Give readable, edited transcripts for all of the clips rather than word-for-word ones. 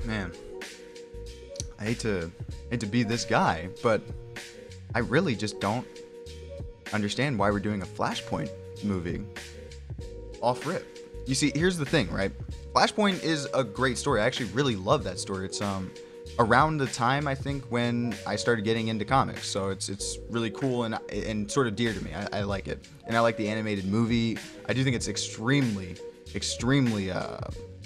Man, I hate to be this guy, but I really just don't understand why we're doing a Flashpoint movie off rip. You see, here's the thing, right? Flashpoint is a great story. I actually really love that story. It's around the time I think when I started getting into comics, so it's really cool and sort of dear to me. I like it, and I like the animated movie. I do think it's extremely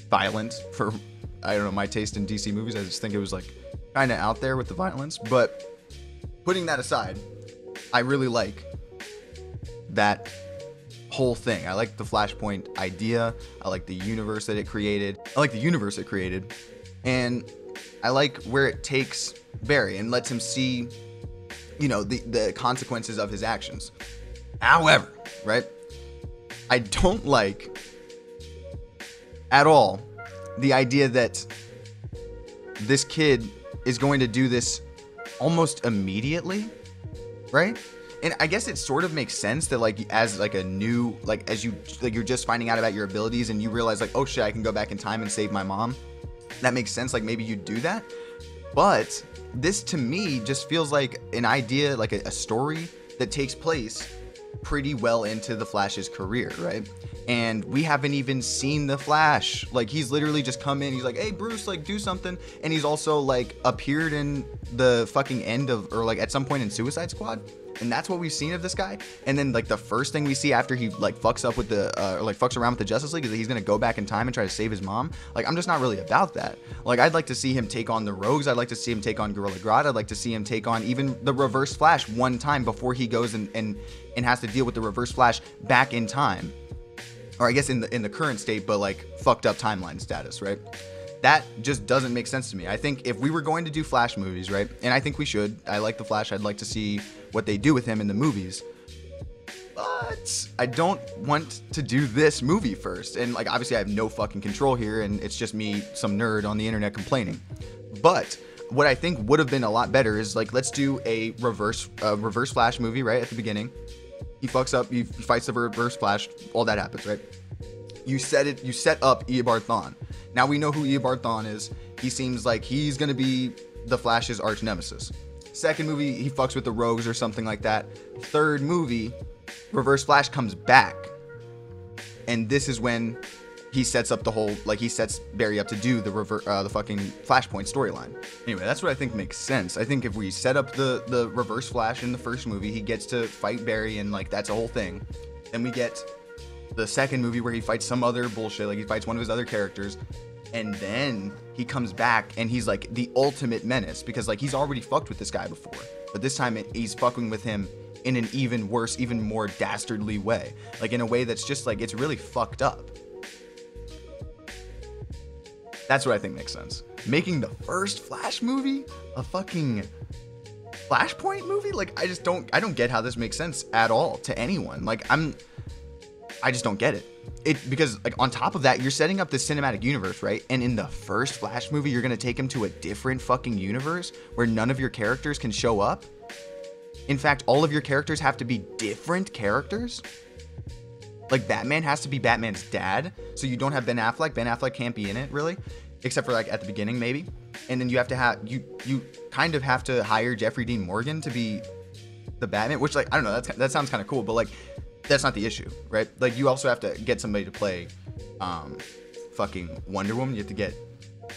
violent for, I don't know, my taste in DC movies. I just think it was like kind of out there with the violence. But putting that aside, I really like that whole thing. I like the Flashpoint idea. I like the universe that it created. I like the universe it created. And I like where it takes Barry and lets him see, you know, the consequences of his actions. However, right, I don't like at all the idea that this kid is going to do this almost immediately, right? And I guess it sort of makes sense that, like, as like a new, like, as you, like, you're just finding out about your abilities and you realize, like, oh shit, I can go back in time and save my mom. That makes sense. Like, maybe you do that. But this to me just feels like an idea, like a story that takes place pretty well into the Flash's career, right? And we haven't even seen the Flash. Like, he's literally just come in, he's like, hey Bruce, like, do something. And he's also like appeared in the fucking end of, or like at some point in Suicide Squad. And that's what we've seen of this guy. And then, like, the first thing we see after he, like, fucks up with the, or, like, fucks around with the Justice League is that he's gonna go back in time and try to save his mom. Like, I'm just not really about that. Like, I'd like to see him take on the Rogues. I'd like to see him take on Gorilla Grodd. I'd like to see him take on even the Reverse Flash one time before he goes and has to deal with the Reverse Flash back in time. Or I guess in the current state, but, like, fucked up timeline status, right? That just doesn't make sense to me. I think if we were going to do Flash movies, right, and I think we should, I like the Flash, I'd like to see what they do with him in the movies, but I don't want to do this movie first. And, like, obviously I have no fucking control here, and it's just me, some nerd on the internet complaining. But what I think would have been a lot better is, like, let's do a reverse Flash movie, right, at the beginning. He fucks up, he fights the Reverse Flash, all that happens, right? You set up Eobard Thawne. Now we know who Eobard Thawne is. He seems like he's gonna be the Flash's arch nemesis. Second movie, he fucks with the Rogues or something like that. Third movie, Reverse Flash comes back, and this is when he sets up the whole, like, he sets Barry up to do the fucking Flashpoint storyline. Anyway, that's what I think makes sense. I think if we set up the Reverse Flash in the first movie, he gets to fight Barry, and, like, that's a whole thing. Then we get the second movie where he fights some other bullshit, like he fights one of his other characters, and then he comes back and he's like the ultimate menace, because, like, he's already fucked with this guy before, but this time he's fucking with him in an even worse, even more dastardly way, like in a way that's just, like, it's really fucked up. That's what I think makes sense. Making the first Flash movie a fucking Flashpoint movie, like, I don't get how this makes sense at all to anyone. Like, I just don't get it. Because, like, on top of that, you're setting up this cinematic universe, right? And in the first Flash movie, you're gonna take him to a different fucking universe where none of your characters can show up. In fact, all of your characters have to be different characters. Like, Batman has to be Batman's dad, so you don't have Ben Affleck. Ben Affleck can't be in it, really, except for, like, at the beginning, maybe. And then you have to have, you kind of have to hire Jeffrey Dean Morgan to be the Batman, which, like, I don't know, that sounds kind of cool, but, like, that's not the issue, right? Like, you also have to get somebody to play fucking Wonder Woman. You have to get,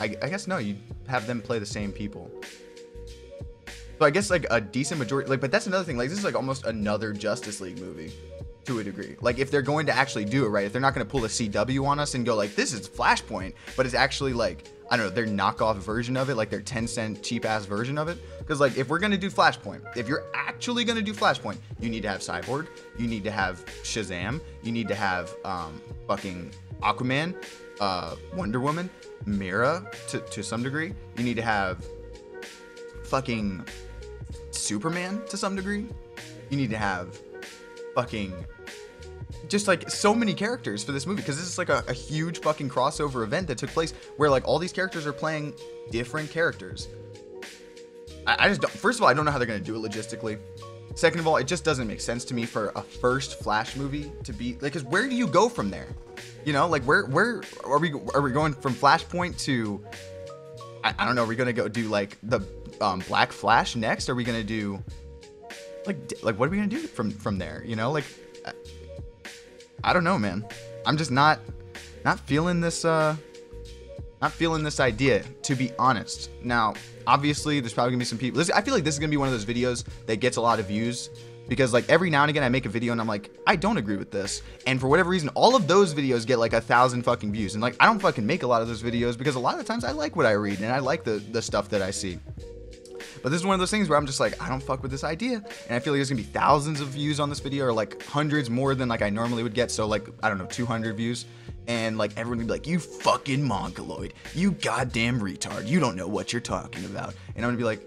I guess, no, you have them play the same people. So I guess, like, a decent majority, like, but that's another thing. Like, this is, like, almost another Justice League movie to a degree. Like, if they're going to actually do it right, if they're not going to pull a CW on us and go, like, this is Flashpoint, but it's actually, like, I don't know, their knockoff version of it, like their 10-cent cheap-ass version of it. Because, like, if we're going to do Flashpoint, if you're actually going to do Flashpoint, you need to have Cyborg, you need to have Shazam, you need to have fucking Aquaman, Wonder Woman, Mira to some degree. You need to have fucking Superman to some degree. You need to have fucking just, like, so many characters for this movie, because this is, like, a huge fucking crossover event that took place where, like, all these characters are playing different characters. I just don't, first of all, I don't know how they're gonna do it logistically. Second of all, it just doesn't make sense to me for a first Flash movie to be, like, because where do you go from there? You know, like, where are we going from Flashpoint to I don't know. Are we gonna go do like the Black Flash next? Are we gonna do like what are we gonna do from there? You know, like I don't know, man. I'm just not feeling this idea, to be honest. Now, obviously, there's probably gonna be some people. I feel like this is gonna be one of those videos that gets a lot of views. Because like every now and again I make a video and I'm like, I don't agree with this. And for whatever reason, all of those videos get like 1,000 fucking views. And like, I don't fucking make a lot of those videos because a lot of the times I like what I read and I like the stuff that I see. But this is one of those things where I'm just like, I don't fuck with this idea. And I feel like there's gonna be thousands of views on this video, or like hundreds more than like I normally would get. So like, I don't know, 200 views. And like everyone would be like, you fucking mongoloid, you goddamn retard, you don't know what you're talking about. And I'm gonna be like,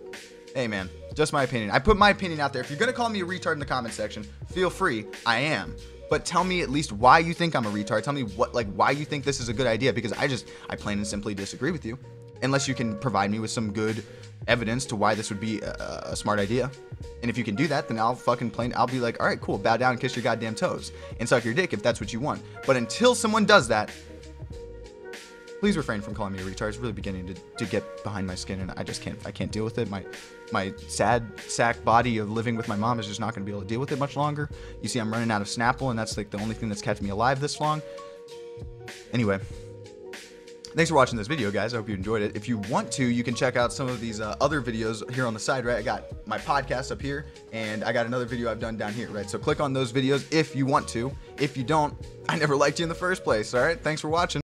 hey man, just my opinion. I put my opinion out there. If you're gonna call me a retard in the comment section, feel free. I am. But tell me at least why you think I'm a retard. Tell me why you think this is a good idea, because I plain and simply disagree with you. Unless you can provide me with some good evidence to why this would be a smart idea. And if you can do that, then I'll be like, all right, cool, bow down and kiss your goddamn toes and suck your dick if that's what you want. But until someone does that, please refrain from calling me a retard. It's really beginning to get behind my skin, and I can't deal with it. My sad sack body of living with my mom is just not going to be able to deal with it much longer. You see, I'm running out of Snapple, and that's like the only thing that's kept me alive this long. Anyway, thanks for watching this video, guys. I hope you enjoyed it. If you want to, you can check out some of these other videos here on the side, right? I got my podcast up here, and I got another video I've done down here, right? So click on those videos if you want to. If you don't, I never liked you in the first place, all right? Thanks for watching.